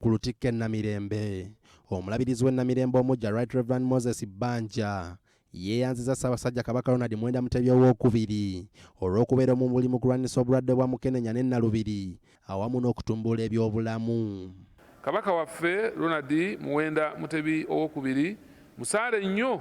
ku Lutikko Namirembe. Omulabirizi w'Namirembe omujja Right Reverend Moses Banja yeeyanziza Ssaabasajja Kabaka Ronald Muwenda Mutebi II olw'okubeera mu mulimu kulwanyisa obulwadde bwa mukenenya ne Nalubiri awamu n'okutumbula ebyobulamu. Kabaka waffe Ronald Muwenda Mutebi II musaale nnyo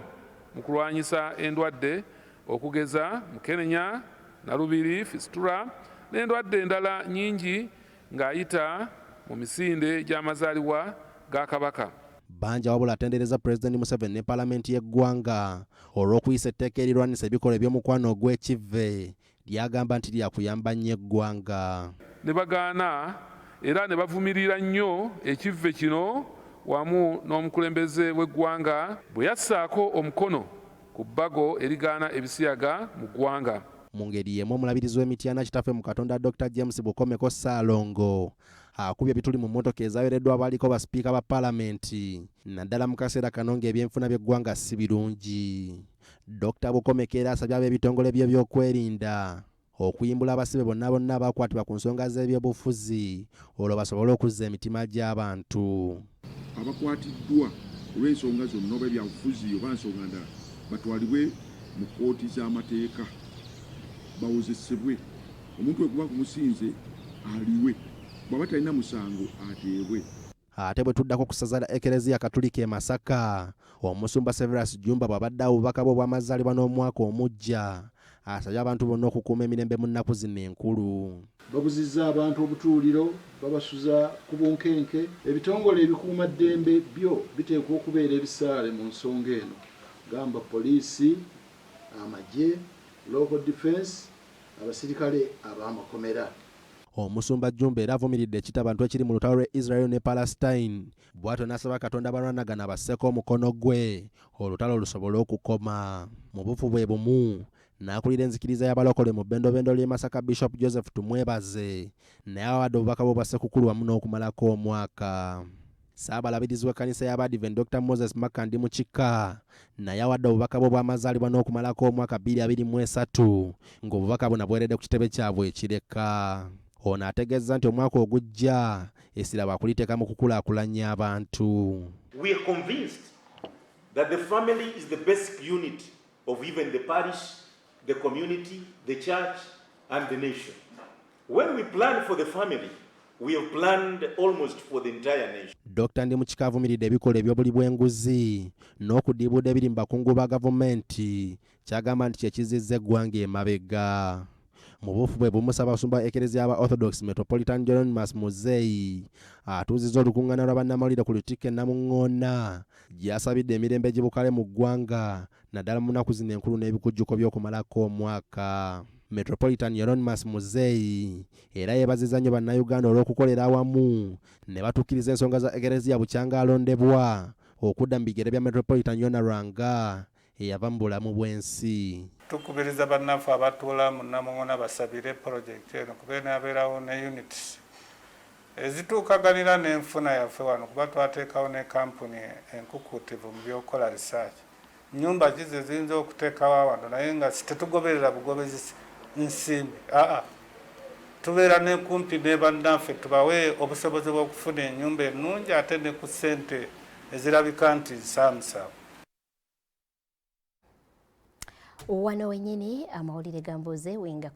mu kulwanyisa endwadde okugeza mukenenya, Nalubiri, fistula n'endwadde endala nnyingi ng'ayita mu misinde gy'amazaalibwa ga Kabaka. Banja wabula atendereza President Museveni ne Paalamenti y'eggwanga olw'okuyisa etteeka erirwanyisa ebikolwa eby'omukwano ogw'ekivve lyagamba nti lyakuyamba nnyo eggwanga. Ne bagaana era ne bavumirira nnyo ekivve kino wamu n'omukulembeze w'eggwanga bwe yassaako omukono ku bbago erigaana ebisiyaga mu ggwanga. Mu ngeri y'emu omulabirizi w'Emityana kitaffe mu Katonda Dr. James Bukomeko Ssaalongo akubye bituli mu mmotoka ezaweereddwa abaaliko basipiika ba Paalamenti naddala mu kaseera kano ng'ebyenfuna by'eggwanga si birungi. Dr. Bukomeko era asabye ab'ebitongole bye by'okwerinda okuyimbula abasibe bonna abakwatibwa ku nsonga z'ebyobufuzi olwo basobole okuzza emitima gy'abantu. Abakwatiddwa olw'ensonga zonna oba ebyabufuzi oba nsonga ndala batwalibwe mu kkooti z'amateeka bawozesebwe. Omuntu wekuba ku musinze aliwe, bw'aba talina musango ateebwe. Ate bwe tuddako ku ssaza lya Ekereziya Katulika e Masaka, omusumba Severus Jumba bw'abadde obubaka bwe obw'amazaalibwa n'omwaka omujja asabye abantu bonna okukuuma emirembe mu nnaku zino enkulu. Babuzizza abantu obutuuliro, babasuza ku bunkenke. Ebitongole ebikuuma ddembe byo biteekwa okubeera ebisaale mu nsonga eno, gamba poliisi, amagye, local defense, abasirikale ab'amakomera. Omusumba Jumba era avumiridde ekitabantu ekiri mu lutalo lwa Israel ne Palestine bw'atyo n'asaba Katonda balwanagana basseeko omukono gwe olutalo lusobole okukoma. Mu bufu bwe bumu n'akulira enzikiriza y'abalokole mu bbendobendo ly'e Masaka Bishop Joseph Tumwebaze naye awadde obubaka bwe bwa Ssekukkulu wamu n'okumalako omwaka. Ssaabalabirizi w'ekkanisa y'Abadive Dr. Moses Makandi Mukika naye awadde obubaka bwe obw'amazaalibwa n'okumalako omwaka 2023 ng'obubaka buno bweredde ku kitebe kyabwe ekireka. Ono ategeezza nti omwaka ogujja essira baakuliteeka mu kukulaakulanya abantu. We are convinced that the family is the basic unit of even the parish, the community, the church and the nation. When we plan for the family, we have planned almost for the entire nation. Dr. Mukika avumiridde ebikolwa eby'obuli bw'enguzi n'okudiibuuda ebiri mu bakungu ba gavumenti kyagamba nti kyekizizza eggwanga emabega. Mu bufu bwe bumu Ssaabasumba Ekereziya aba Orthodox Metropolitan Jeronimus Muzeeyi atuuzizza olukuŋŋaana lwa bannamawulire ku Lutikko Namuŋŋoona gy'asabidde emirembe gibukale mu ggwanga naddala mu nnaku zino enkulu n'ebikujjuko by'okumalako omwaka. Metropolitan Jeronimus Muzeeyi era yeebazizza nnyo bannayuganda olw'okukolera awamu ne batuukiriza ensonga za Ekereziya bukyanga alondebwa okudda mu bigere bya Metropolitan Yona Lwanga eyava mu bulamu bw'ensi. Tukubiriza bannaffe abatuula mu Namuŋŋoona basabire pulojekiti eno kubeera abeerawo ne units ezituukaganira n'enfuna yaffe wano kuba twateekawo ne kampuni enkukuutivu mu byokukola research. Nnyumba gizo eziyinza okuteekawo wano naye nga tetugoberera bugobezi nsimbi. Tubeera ne kumpi ne bannaffe tubawe obusobozi bw'okufuna ennyumba ennungi ate ne ku ssente ezirabika nti nsaamusaamu. Wano wenyini amawulire gambuuze wenga